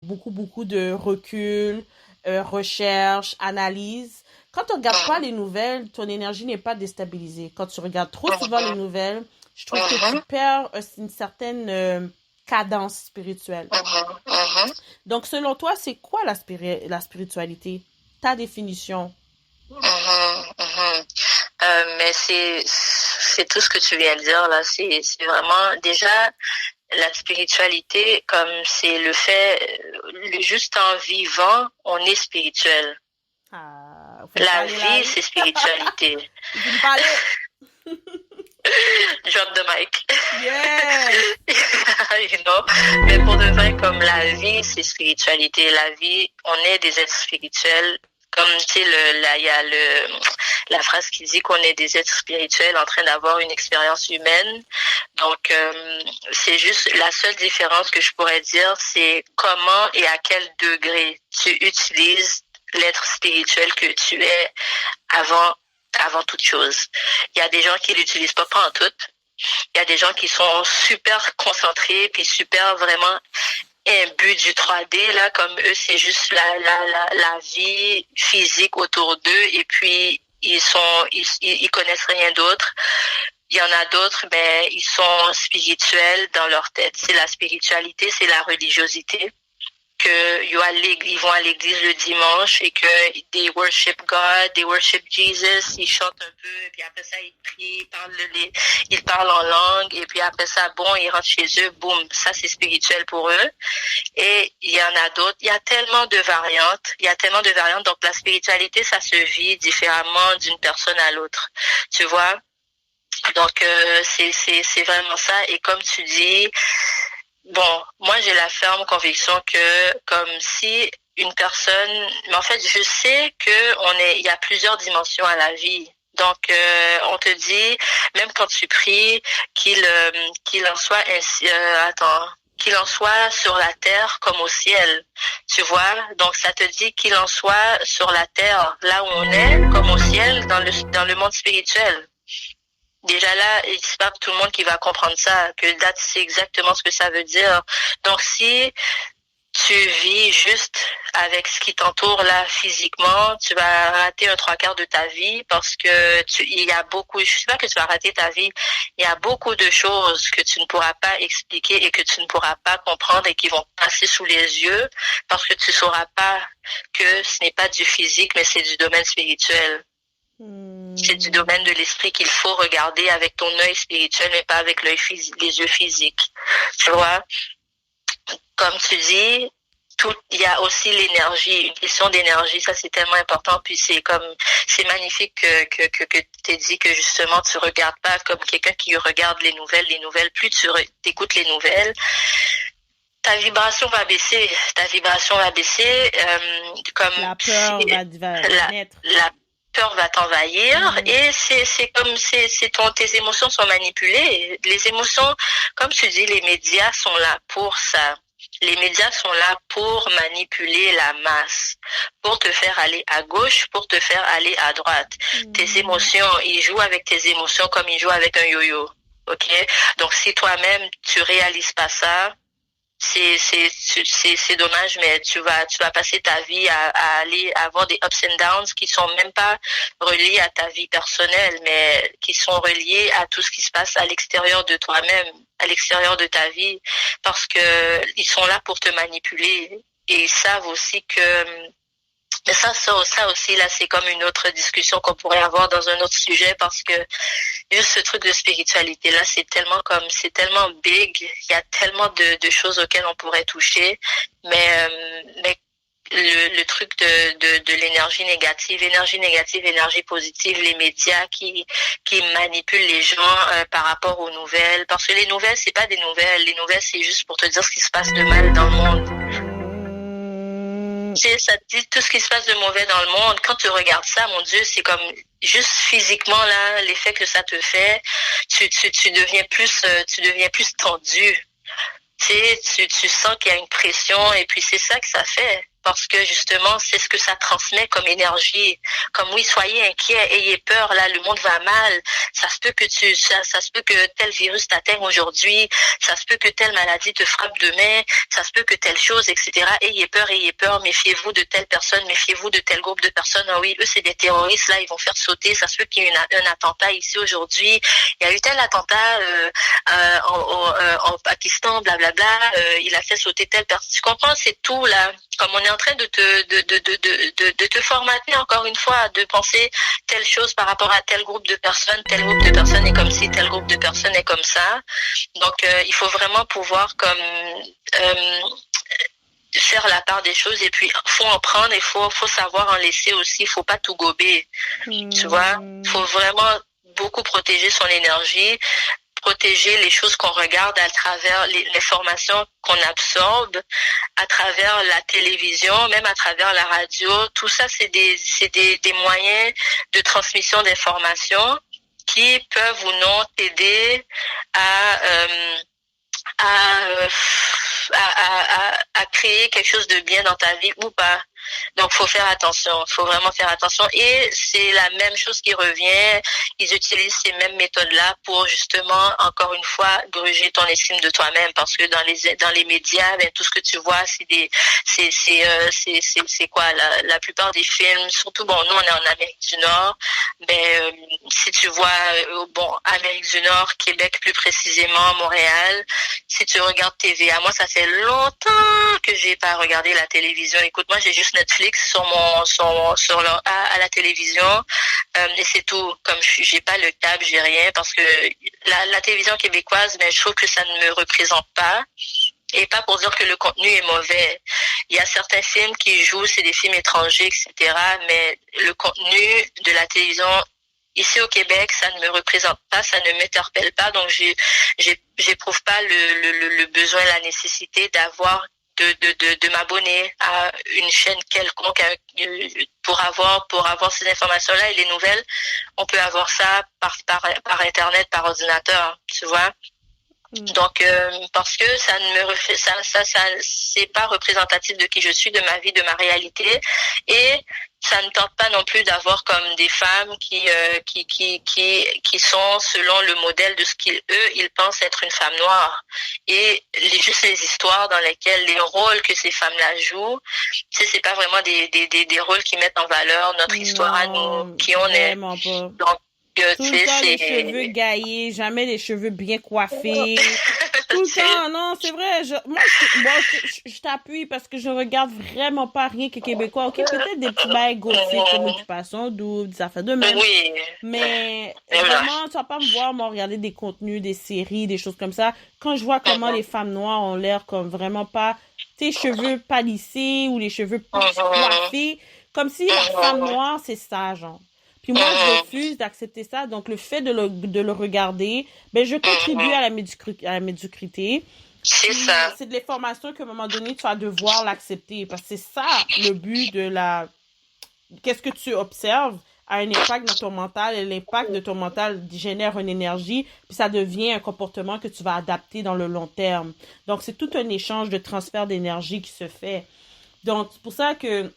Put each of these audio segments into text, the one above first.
beaucoup de recul, recherche, analyse. Quand tu regardes pas Mhm, les nouvelles, ton énergie n'est pas déstabilisée. Quand tu regardes trop souvent les mhm, nouvelles, je trouve que tu mhm, perds une certaine cadence spirituelle. mhm, mhm, Donc, selon toi, c'est quoi la spiritualité? Ta définition. mhm, mhm. Mais c'est tout ce que tu viens de dire là. C'est vraiment déjà la spiritualité, comme c'est le fait, juste en vivant, on est spirituel. Ah, vous me La parler là. vie, c'est spiritualité. Il faut me parler. Drop the mic. Yes. You know? Mais pour de vrai, comme la vie, c'est spiritualité. La vie, on est des êtres spirituels. Comme, tu sais, là, il y a la phrase qui dit qu'on est des êtres spirituels en train d'avoir une expérience humaine. Donc, c'est juste la seule différence que je pourrais dire, c'est comment et à quel degré tu utilises l'être spirituel que tu es avant, avant toute chose. Il y a des gens qui l'utilisent pas en tout. Il y a des gens qui sont super concentrés puis super vraiment imbus du 3D là, comme eux c'est juste la vie physique autour d'eux et puis ils connaissent rien d'autre. Il y en a d'autres, mais ils sont spirituels dans leur tête. C'est la spiritualité, c'est la religiosité que ils vont à l'église le dimanche et que they worship God, they worship Jesus, ils chantent un peu, et puis après ça, ils prient, ils parlent en langue, et puis après ça, bon, ils rentrent chez eux, boum, ça c'est spirituel pour eux. Et il y en a d'autres, il y a tellement de variantes, donc la spiritualité, ça se vit différemment d'une personne à l'autre, tu vois? Donc, c'est vraiment ça, et comme tu dis, bon, moi j'ai la ferme conviction que comme si une personne, mais en fait je sais que il y a plusieurs dimensions à la vie. Donc on te dit même quand tu pries qu'il en soit ainsi, qu'il en soit sur la terre comme au ciel. Tu vois? Donc ça te dit qu'il en soit sur la terre là où on est comme au ciel dans le monde spirituel. Déjà là, c'est pas tout le monde qui va comprendre ça, que date, c'est exactement ce que ça veut dire. Donc si tu vis juste avec ce qui t'entoure là physiquement, tu vas rater un trois quarts de ta vie parce que il y a beaucoup, je sais pas que tu vas rater ta vie, il y a beaucoup de choses que tu ne pourras pas expliquer et que tu ne pourras pas comprendre et qui vont passer sous les yeux parce que tu sauras pas que ce n'est pas du physique mais c'est du domaine spirituel. C'est du Hmm. domaine de l'esprit qu'il faut regarder avec ton œil spirituel, mais pas avec les yeux physiques. Tu vois, comme tu dis, il y a aussi l'énergie, une question d'énergie, ça c'est tellement important, puis c'est magnifique que tu dit que justement tu regardes pas comme quelqu'un qui regarde les nouvelles, plus tu écoutes les nouvelles, ta vibration va baisser, comme La si peur va la, naître. la peur va t'envahir Hmm. et c'est comme tes émotions sont manipulées. Les émotions, comme tu dis, les médias sont là pour ça. Les médias sont là pour manipuler la masse, pour te faire aller à gauche, pour te faire aller à droite. Tes Hmm. émotions, ils jouent avec tes émotions comme ils jouent avec un yo-yo. OK? Donc si toi-même tu réalises pas ça, c'est dommage, mais tu vas passer ta vie à aller avoir des ups and downs qui sont même pas reliés à ta vie personnelle, mais qui sont reliés à tout ce qui se passe à l'extérieur de toi-même, à l'extérieur de ta vie, parce que ils sont là pour te manipuler et ils savent aussi que mais ça aussi, là, c'est comme une autre discussion qu'on pourrait avoir dans un autre sujet parce que juste ce truc de spiritualité, là, c'est tellement big, il y a tellement de choses auxquelles on pourrait toucher, mais le truc de énergie négative, énergie positive, les médias qui manipulent les gens par rapport aux nouvelles, parce que les nouvelles, c'est pas des nouvelles, les nouvelles, c'est juste pour te dire ce qui se passe de mal dans le monde. Hmm. Tu sais, ça te dit tout ce qui se passe de mauvais dans le monde. Quand tu regardes ça, mon Dieu, c'est comme juste physiquement là, l'effet que ça te fait, tu deviens plus tendu. Tu sais, tu sens qu'il y a une pression et puis c'est ça que ça fait. parce que justement, c'est ce que ça transmet comme énergie. Comme oui, soyez inquiets, ayez peur, là, le monde va mal. Ça se peut que ça se peut que tel virus t'atteigne aujourd'hui. Ça se peut que telle maladie te frappe demain. Ça se peut que telle chose, etc. Ayez peur, méfiez-vous de telle personne, méfiez-vous de tel groupe de personnes. Ah oui, eux, c'est des terroristes, là, ils vont faire sauter. Ça se peut qu'il y ait un attentat ici aujourd'hui. Il y a eu tel attentat en Pakistan, blablabla. Il a fait sauter telle personne. Tu comprends, c'est tout, là. Comme on est en train de te formater encore une fois, de penser telle chose par rapport à tel groupe de personnes est comme ci, tel groupe de personnes est comme ça. Donc, il faut vraiment pouvoir comme faire la part des choses et puis faut en prendre et faut savoir en laisser aussi. Faut pas tout gober, tu vois. Faut vraiment beaucoup protéger son énergie, protéger les choses qu'on regarde à travers l'information qu'on absorbe, à travers la télévision, même à travers la radio. Tout ça, c'est des moyens de transmission d'informations qui peuvent ou non t'aider à créer quelque chose de bien dans ta vie ou pas. Donc, faut faire attention. Faut vraiment faire attention. Et c'est la même chose qui revient. Ils utilisent ces mêmes méthodes-là pour justement, encore une fois, gruger ton estime de toi-même. Parce que dans les médias, ben, tout ce que tu vois, c'est quoi, la plupart des films, surtout, bon, nous, on est en Amérique du Nord. Ben, si tu vois, bon, Amérique du Nord, Québec plus précisément, Montréal, si tu regardes TVA, moi, ça fait longtemps que j'ai pas regardé la télévision. Écoute, moi, j'ai juste Netflix à la télévision, et c'est tout. Comme j'ai pas le câble, j'ai rien, parce que la télévision québécoise, mais je trouve que ça ne me représente pas. Et pas pour dire que le contenu est mauvais. Il y a certains films qui jouent, c'est des films étrangers, etc. Mais le contenu de la télévision ici au Québec, ça ne me représente pas, ça ne m'interpelle pas. Donc j'éprouve pas le besoin, la nécessité d'avoir de m'abonner à une chaîne quelconque pour avoir ces informations-là et les nouvelles. On peut avoir ça par internet, par ordinateur, tu vois. Donc parce que ça ne me refait ça c'est pas représentatif de qui je suis, de ma vie, de ma réalité, et ça ne tente pas non plus d'avoir comme des femmes qui sont selon le modèle de ce ils pensent être une femme noire, et juste les histoires dans lesquelles les rôles que ces femmes-là jouent, tu sais, c'est pas vraiment des rôles qui mettent en valeur notre histoire à nous, qui on est. Donc tout le temps les cheveux gaillés, jamais les cheveux bien coiffés. Tout le temps, non, c'est vrai. Je t'appuie parce que je regarde vraiment pas rien que québécois. Ok, peut-être des petits bails gothiques comme Occupation Double, ça fait de même. Oui. Mais vraiment, tu vas pas me voir, moi, regarder des contenus, des séries, des choses comme ça. Quand je vois comment les femmes noires ont l'air comme vraiment pas, tes cheveux pas lissés ou les cheveux coiffés, comme si la femme noire, c'est ça, genre. Puis moi, je refuse d'accepter ça. Donc, le fait de le regarder, ben, je contribue à la médiocrité. C'est ça. C'est de l'information qu'à un moment donné, tu vas devoir l'accepter. Parce que c'est ça, le but de qu'est-ce que tu observes a un impact dans ton mental. Et l'impact de ton mental génère une énergie. Puis ça devient un comportement que tu vas adapter dans le long terme. Donc, c'est tout un échange de transfert d'énergie qui se fait. Donc, c'est pour ça que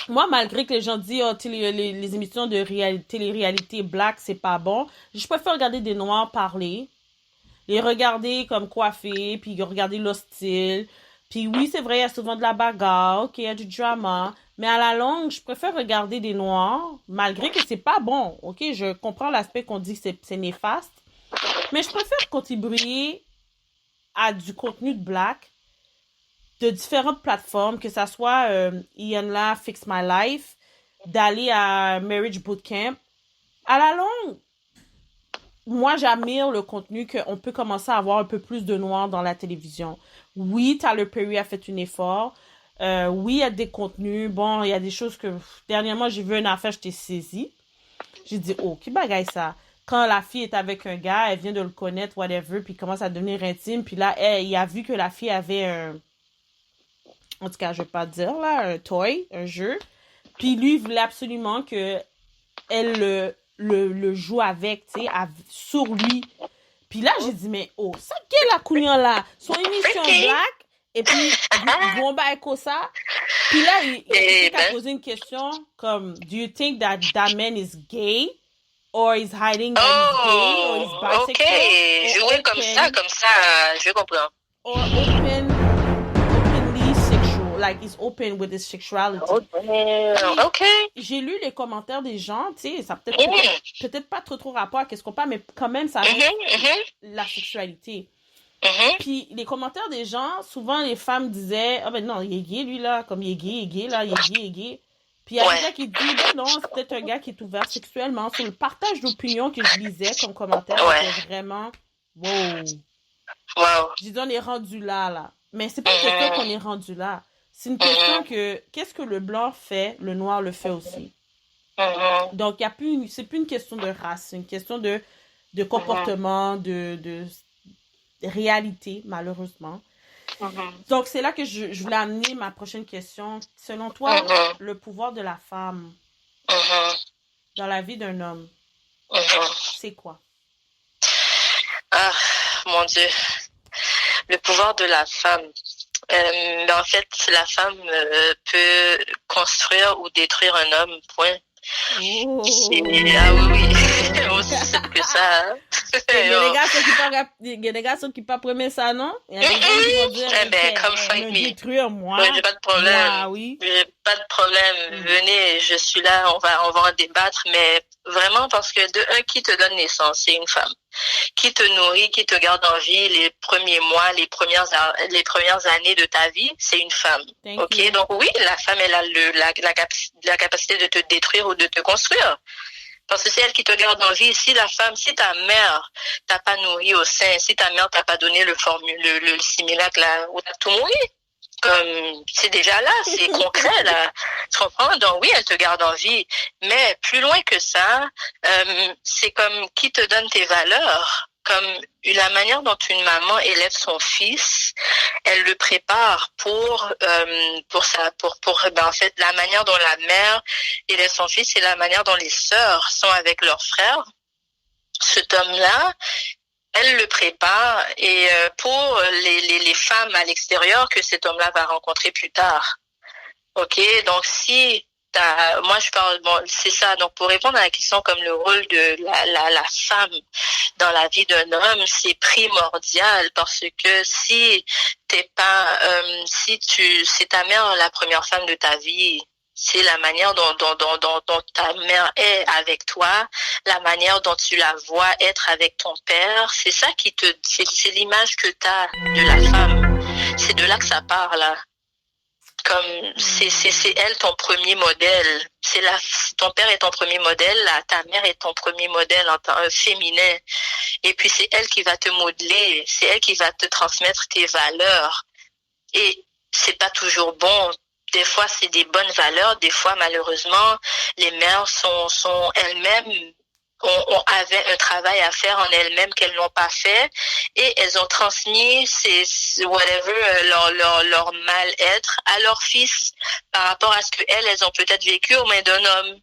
moi, malgré que les gens disent les émissions de télé-réalité black, c'est pas bon, je préfère regarder des noirs parler, les regarder comme coiffés, puis regarder leur style. Puis oui, c'est vrai, il y a souvent de la bagarre, ok, il y a du drama, mais à la longue, je préfère regarder des noirs, malgré que c'est pas bon, ok, je comprends l'aspect qu'on dit que c'est néfaste, mais je préfère contribuer à du contenu de black de différentes plateformes, que ça soit Iyanla Fix My Life, d'aller à Marriage Bootcamp. À la longue, moi, j'admire le contenu qu'on peut commencer à avoir un peu plus de noirs dans la télévision. Oui, Tyler Perry a fait un effort. Oui, il y a des contenus. Bon, il y a des choses que... Dernièrement, j'ai vu une affaire, j'étais saisie. J'ai dit, oh, qui bagaille ça? Quand la fille est avec un gars, elle vient de le connaître, whatever, puis il commence à devenir intime. Puis là, il a vu que la fille avait un... En tout cas, je vais pas dire, là, un toy, un jeu. Puis lui, il voulait absolument que elle le joue avec, tu sais, sur lui. Puis là, j'ai dit, mais oh, ça qu'est la couillon là? Son émission black, et puis, bon, bah, écho ça. Puis là, il y a Et quelqu'un qui a posé une question comme, do you think that man is gay? Or is hiding that he's gay? Or is oh, ok, bisexual? Or jouer comme ça, je comprends. Or openly sexual, like he's open with his sexuality. Ok. J'ai lu les commentaires des gens, tu sais, ça Mhm, peut-être pas trop rapport à qu'est-ce qu'on parle, mais quand même ça reste la sexualité. mhm. Puis les commentaires des gens, souvent les femmes disaient, ah ben non, il est gay lui là, comme il est gay là, il est gay. Puis il y a Ouais. quelqu'un qui dit, ben non, c'est peut-être un gars qui est ouvert sexuellement. Sur le partage d'opinion que je lisais comme commentaire, Ouais. c'était vraiment, wow. Wow. Je dis, on est rendu là. Mais c'est pas une question qu'on est rendu là. C'est une question que, qu'est-ce que le blanc fait, le noir le fait aussi. Donc, c'est plus une question de race, c'est une question de comportement, de réalité, malheureusement. Donc, c'est là que je voulais amener ma prochaine question. Selon toi, le pouvoir de la femme dans la vie d'un homme, c'est quoi? Ah, mon Dieu. Le pouvoir de la femme. En fait, la femme peut construire ou détruire un homme, point. Oh. Ah oui, aussi simple que ça. Hein? Il y a des gars qui pas premier ça, non? Il y a des gens qui vont dire, eh ben, come fight me me. détruire, moi. Ouais, j'ai pas de problème. Moi, oui. J'ai pas de problème. Venez, je suis là, on va en débattre, mais vraiment parce que de un, qui te donne naissance, c'est une femme. Qui te nourrit, qui te garde en vie les premiers mois, les premières années de ta vie, c'est une femme. Thank you. Donc oui, la femme, elle a la capacité de te détruire ou de te construire. Parce que c'est elle qui te garde en vie. Si ta mère t'a pas nourri au sein, si ta mère t'a pas donné le Similac là, où t'as tout nourri, comme c'est déjà là, c'est concret là. Tu comprends? Donc oui, elle te garde en vie. Mais plus loin que ça, c'est comme qui te donne tes valeurs. Comme la manière dont une maman élève son fils, elle le prépare pour en fait la manière dont la mère élève son fils et la manière dont les sœurs sont avec leurs frères. Cet homme-là, elle le prépare et pour les femmes à l'extérieur que cet homme-là va rencontrer plus tard. Ok, donc si moi je parle, bon, c'est ça. Donc pour répondre à la question comme le rôle de la femme dans la vie d'un homme, c'est primordial parce que si t'es pas, c'est ta mère la première femme de ta vie. C'est la manière dont ta mère est avec toi, la manière dont tu la vois être avec ton père. C'est ça c'est l'image que t'as de la femme. C'est de là que ça part, là. Comme, c'est elle ton premier modèle. Ton père est ton premier modèle, là, ta mère est ton premier modèle en tant féminin. Et puis c'est elle qui va te modeler, c'est elle qui va te transmettre tes valeurs. Et c'est pas toujours bon. Des fois, c'est des bonnes valeurs. Des fois, malheureusement, les mères sont elles-mêmes avaient un travail à faire en elles-mêmes qu'elles n'ont pas fait et elles ont transmis leur mal-être à leur fils par rapport à ce que elles ont peut-être vécu aux mains d'un homme.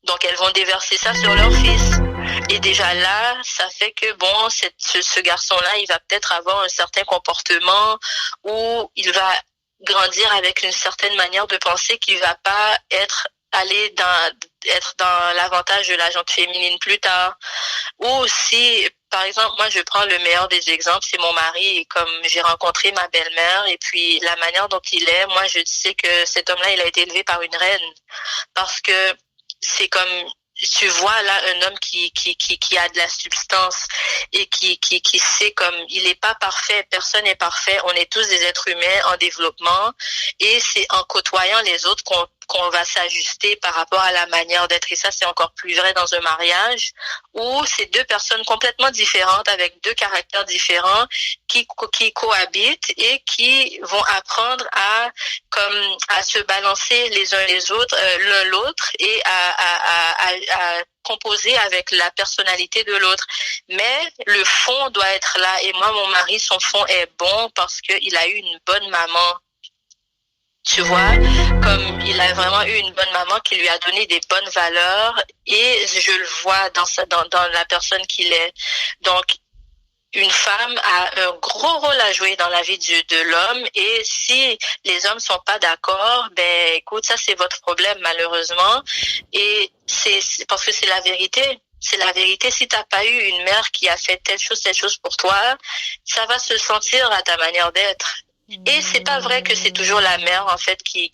Donc, elles vont déverser ça sur leur fils. Et déjà là, ça fait que bon, ce garçon-là, il va peut-être avoir un certain comportement où il va grandir avec une certaine manière de penser qui va pas être dans l'avantage de la gente féminine plus tard. Ou si, par exemple, moi je prends le meilleur des exemples, c'est mon mari, et comme j'ai rencontré ma belle-mère et puis la manière dont il est, moi je sais que cet homme-là, il a été élevé par une reine. Parce que c'est comme tu vois là un homme qui a de la substance et qui sait comme il est pas parfait, personne n'est parfait, on est tous des êtres humains en développement et c'est en côtoyant les autres qu'on va s'ajuster par rapport à la manière d'être. Et ça, c'est encore plus vrai dans un mariage où c'est deux personnes complètement différentes avec deux caractères différents qui cohabitent et qui vont apprendre à se balancer les uns les autres, l'un l'autre et à composer avec la personnalité de l'autre. Mais le fond doit être là. Et moi, mon mari, son fond est bon parce qu'il a eu une bonne maman. Tu vois, comme il a vraiment eu une bonne maman qui lui a donné des bonnes valeurs et je le vois dans la personne qu'il est. Donc, une femme a un gros rôle à jouer dans la vie de l'homme, et si les hommes sont pas d'accord, ben écoute, ça c'est votre problème malheureusement, et c'est parce que c'est la vérité. C'est la vérité. Si t'as pas eu une mère qui a fait telle chose pour toi, ça va se sentir à ta manière d'être. Et c'est pas vrai que c'est toujours la mère en fait qui